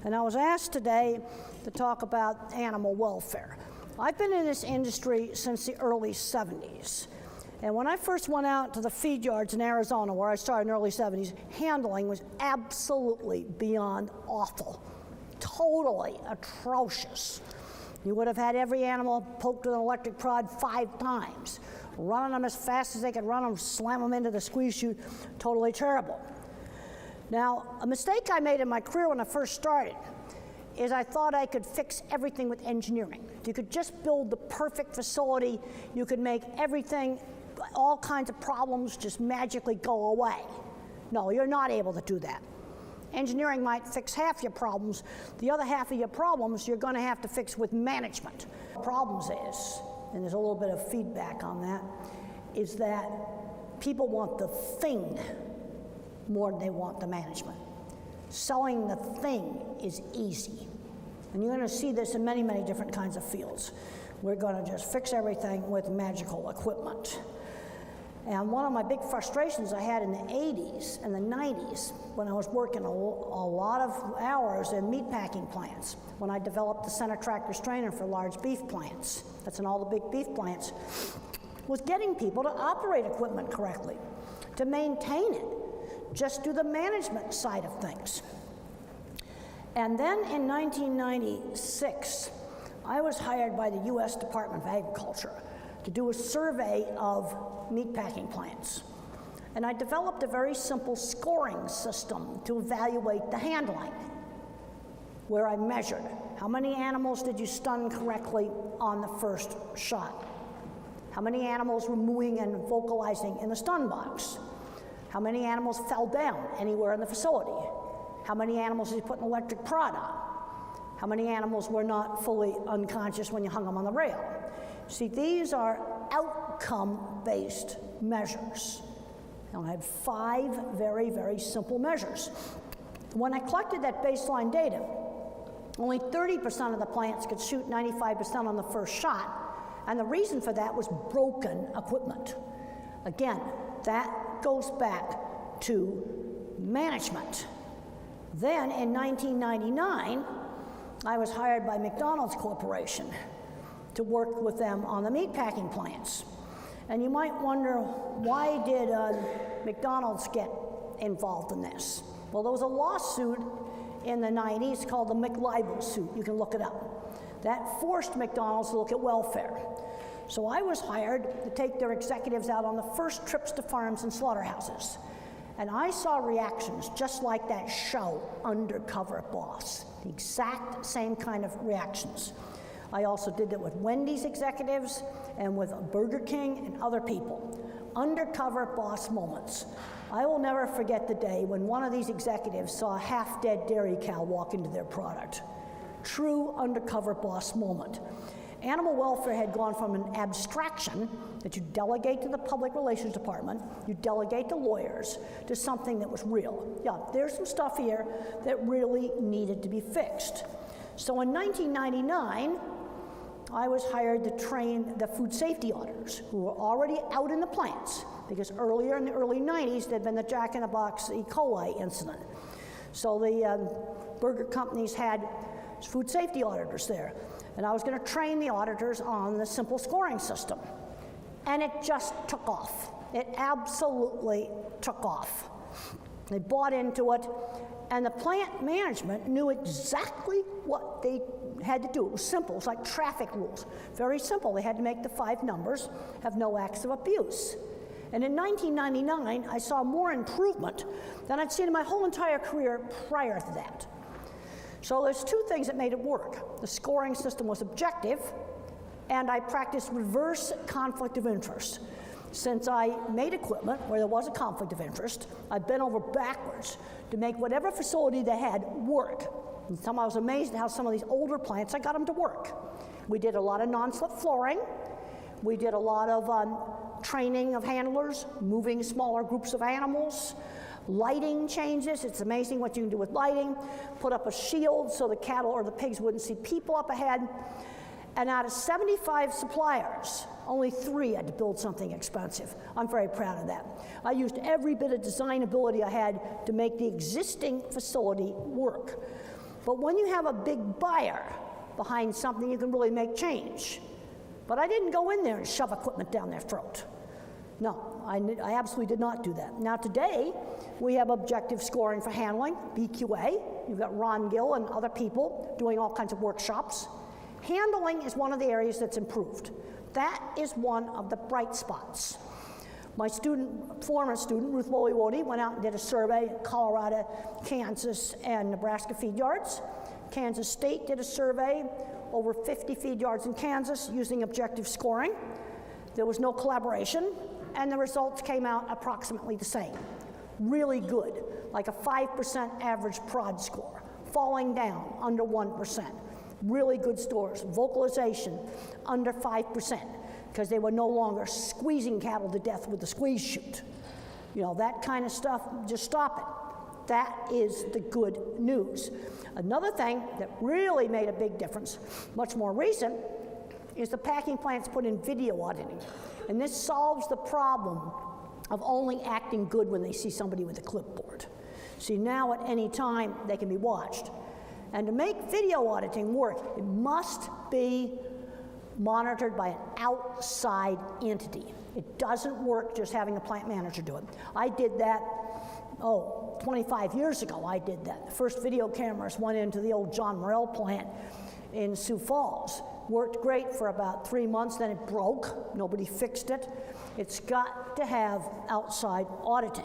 and I was asked today to talk about animal welfare. I've been in this industry since the early 70s. And when I first went out to the feed yards in Arizona, where I started in the early 70s, handling was absolutely beyond awful, totally atrocious. You would have had every animal poked with an electric prod 5 times, running them as fast as they could run them, slam them into the squeeze chute, totally terrible. Now, a mistake I made in my career when I first started is I thought I could fix everything with engineering. You could just build the perfect facility, you could make everything, all kinds of problems just magically go away. No, you're not able to do that. Engineering might fix half your problems. The other half of your problems you're going to have to fix with management. The problems is, and there's a little bit of feedback on that, is that people want the thing more than they want the management. Selling the thing is easy. And you're going to see this in many, many different kinds of fields. We're going to just fix everything with magical equipment. And one of my big frustrations I had in the 80s and the 90s when I was working a lot of hours in meatpacking plants, when I developed the center track restrainer for large beef plants, that's in all the big beef plants, was getting people to operate equipment correctly, to maintain it, just do the management side of things. And then in 1996, I was hired by the US Department of Agriculture to do a survey of meatpacking plants. And I developed a very simple scoring system to evaluate the handling, where I measured how many animals did you stun correctly on the first shot? How many animals were mooing and vocalizing in the stun box? How many animals fell down anywhere in the facility? How many animals did you put an electric prod on? How many animals were not fully unconscious when you hung them on the rail? See, these are outcome-based measures. And I had 5 very, very simple measures. When I collected that baseline data, only 30% of the plants could shoot 95% on the first shot, and the reason for that was broken equipment. Again, that goes back to management. Then in 1999, I was hired by McDonald's Corporation to work with them on the meatpacking plants. And you might wonder, why did McDonald's get involved in this? Well, there was a lawsuit in the 90s called the McLibel suit. You can look it up. That forced McDonald's to look at welfare. So I was hired to take their executives out on the first trips to farms and slaughterhouses. And I saw reactions just like that show, Undercover Boss. The exact same kind of reactions. I also did that with Wendy's executives and with Burger King and other people. Undercover boss moments. I will never forget the day when one of these executives saw a half-dead dairy cow walk into their product. True undercover boss moment. Animal welfare had gone from an abstraction that you delegate to the public relations department, you delegate to lawyers, to something that was real. Yeah, there's some stuff here that really needed to be fixed. So in 1999, I was hired to train the food safety auditors who were already out in the plants, because earlier in the early 90s, there'd been the Jack in the Box E. coli incident. So the burger companies had food safety auditors there. And I was going to train the auditors on the simple scoring system. And it just took off. It absolutely took off. They bought into it, and the plant management knew exactly what they had to do. It was simple. It was like traffic rules. Very simple. They had to make the 5 numbers, have no acts of abuse. And in 1999, I saw more improvement than I'd seen in my whole entire career prior to that. So there's 2 things that made it work. The scoring system was objective, and I practiced reverse conflict of interest. Since I made equipment where there was a conflict of interest, I bent over backwards to make whatever facility they had work. And I was amazed at how some of these older plants, I got them to work. We did a lot of non-slip flooring. We did a lot of training of handlers, moving smaller groups of animals. Lighting changes, it's amazing what you can do with lighting. Put up a shield so the cattle or the pigs wouldn't see people up ahead. And out of 75 suppliers, only 3 had to build something expensive. I'm very proud of that. I used every bit of design ability I had to make the existing facility work. But when you have a big buyer behind something, you can really make change. But I didn't go in there and shove equipment down their throat. No, I absolutely did not do that. Now today, we have objective scoring for handling, BQA. You've got Ron Gill and other people doing all kinds of workshops. Handling is one of the areas that's improved. That is one of the bright spots. My former student, Ruth Woolley-Wody, went out and did a survey in Colorado, Kansas, and Nebraska feed yards. Kansas State did a survey, over 50 feed yards in Kansas using objective scoring. There was no collaboration, and the results came out approximately the same. Really good, like a 5% average prod score, falling down under 1%. Really good scores, vocalization under 5%, because they were no longer squeezing cattle to death with the squeeze chute. You know, that kind of stuff, just stop it. That is the good news. Another thing that really made a big difference, much more recent, is the packing plants put in video auditing. And this solves the problem of only acting good when they see somebody with a clipboard. See, now at any time, they can be watched. And to make video auditing work, it must be monitored by an outside entity. It doesn't work just having a plant manager do it. I did that, 25 years ago I did that. The first video cameras went into the old John Morrell plant in Sioux Falls. Worked great for about 3 months, then it broke. Nobody fixed it. It's got to have outside auditing.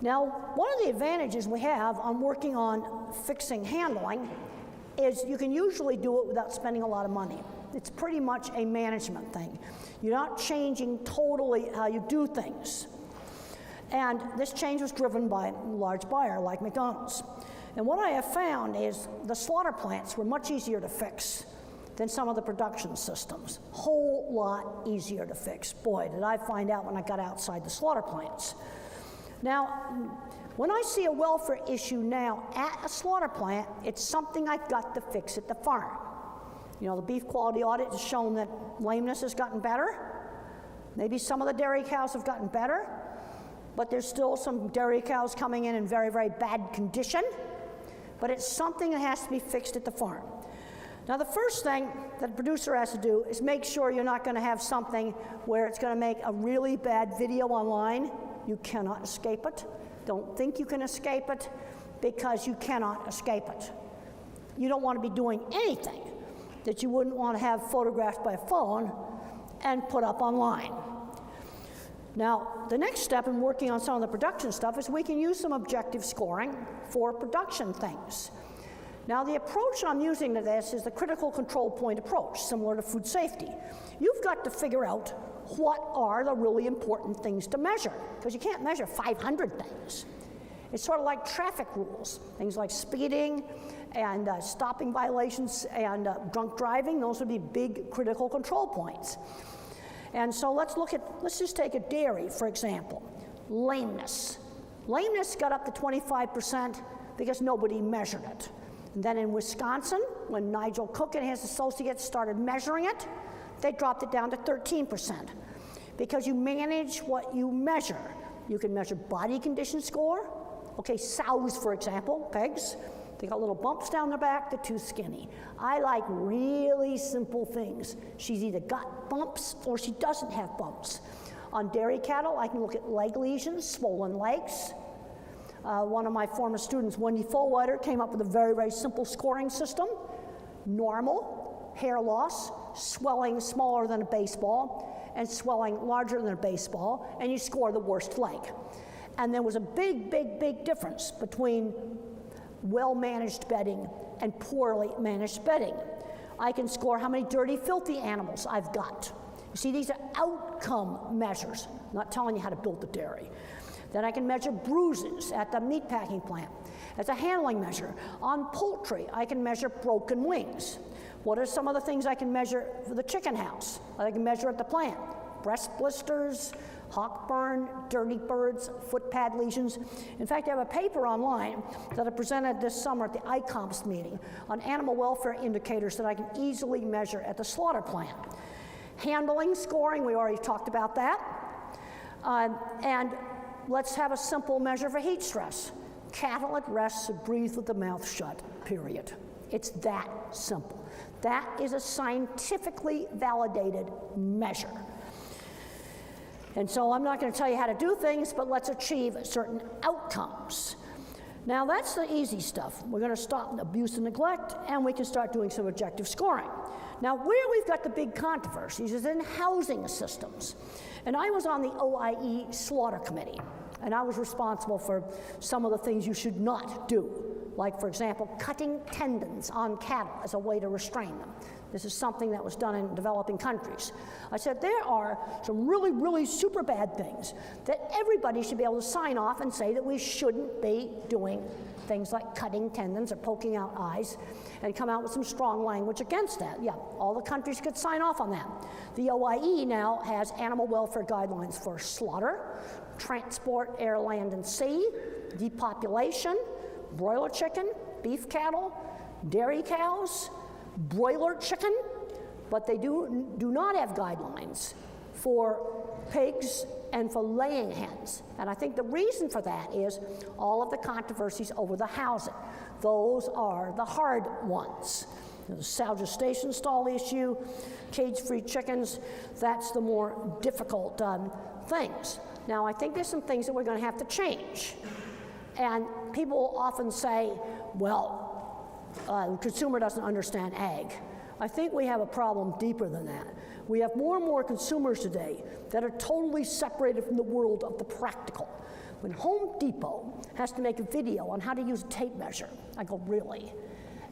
Now, one of the advantages we have on working on fixing handling is you can usually do it without spending a lot of money. It's pretty much a management thing. You're not changing totally how you do things. And this change was driven by a large buyer like McDonald's. And what I have found is the slaughter plants were much easier to fix than some of the production systems. Whole lot easier to fix. Boy, did I find out when I got outside the slaughter plants. Now, when I see a welfare issue now at a slaughter plant, it's something I've got to fix at the farm. You know, the beef quality audit has shown that lameness has gotten better. Maybe some of the dairy cows have gotten better, but there's still some dairy cows coming in very, very bad condition. But it's something that has to be fixed at the farm. Now, the first thing that a producer has to do is make sure you're not going to have something where it's going to make a really bad video online. You cannot escape it. Don't think you can escape it, because you cannot escape it. You don't want to be doing anything that you wouldn't want to have photographed by phone and put up online. Now, the next step in working on some of the production stuff is we can use some objective scoring for production things. Now, the approach I'm using to this is the critical control point approach, similar to food safety. You've got to figure out what are the really important things to measure, because you can't measure 500 things. It's sort of like traffic rules, things like speeding and stopping violations and drunk driving. Those would be big critical control points. And so let's just take a dairy, for example. Lameness. Lameness got up to 25% because nobody measured it. And then in Wisconsin, when Nigel Cook and his associates started measuring it, they dropped it down to 13%. Because you manage what you measure. You can measure body condition score. Okay, sows, for example, pigs, they got little bumps down their back, they're too skinny. I like really simple things. She's either got bumps or she doesn't have bumps. On dairy cattle, I can look at leg lesions, swollen legs. One of my former students, Wendy Fullwider, came up with a very, very simple scoring system. Normal, hair loss, swelling smaller than a baseball, and swelling larger than a baseball, and you score the worst leg. And there was a big, big, big difference between well-managed bedding and poorly managed bedding. I can score how many dirty, filthy animals I've got. You see, these are outcome measures, not telling you how to build the dairy. Then I can measure bruises at the meat packing plant. As a handling measure, on poultry, I can measure broken wings. What are some of the things I can measure for the chicken house that I can measure at the plant? Breast blisters, hawk burn, dirty birds, foot pad lesions. In fact, I have a paper online that I presented this summer at the ICOMS meeting on animal welfare indicators that I can easily measure at the slaughter plant. Handling scoring, we already talked about that. And let's have a simple measure for heat stress. Cattle at rest should breathe with the mouth shut, period. It's that simple. That is a scientifically validated measure. And so I'm not going to tell you how to do things, but let's achieve certain outcomes. Now that's the easy stuff. We're going to stop abuse and neglect, and we can start doing some objective scoring. Now where we've got the big controversies is in housing systems. And I was on the OIE Slaughter Committee, and I was responsible for some of the things you should not do. Like, for example, cutting tendons on cattle as a way to restrain them. This is something that was done in developing countries. I said there are some really, really super bad things that everybody should be able to sign off and say that we shouldn't be doing things like cutting tendons or poking out eyes, and come out with some strong language against that. Yeah, all the countries could sign off on that. The OIE now has animal welfare guidelines for slaughter, transport, air, land, and sea, depopulation, broiler chicken, beef cattle, dairy cows, broiler chicken, but they do not have guidelines for pigs and for laying hens. And I think the reason for that is all of the controversies over the housing. Those are the hard ones. The sow gestation stall issue, cage-free chickens, that's the more difficult things. Now, I think there's some things that we're going to have to change. And people often say, well, the consumer doesn't understand ag. I think we have a problem deeper than that. We have more and more consumers today that are totally separated from the world of the practical. When Home Depot has to make a video on how to use a tape measure, I go, really?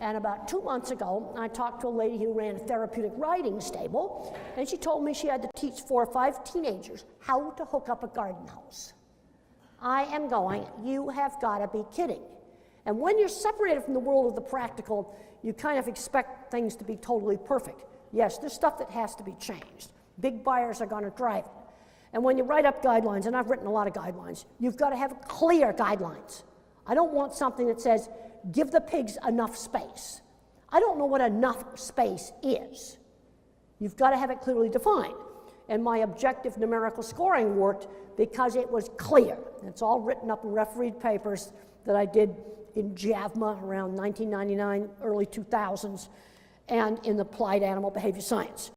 And about 2 months ago, I talked to a lady who ran a therapeutic riding stable, and she told me she had to teach 4 or 5 teenagers how to hook up a garden hose. I am going, you have got to be kidding. And when you're separated from the world of the practical, you kind of expect things to be totally perfect. Yes, there's stuff that has to be changed. Big buyers are going to drive it. And when you write up guidelines, and I've written a lot of guidelines, you've got to have clear guidelines. I don't want something that says, give the pigs enough space. I don't know what enough space is. You've got to have it clearly defined. And my objective numerical scoring worked because it was clear. It's all written up in refereed papers that I did in JAVMA around 1999, early 2000s, and in Applied Animal Behavior Science.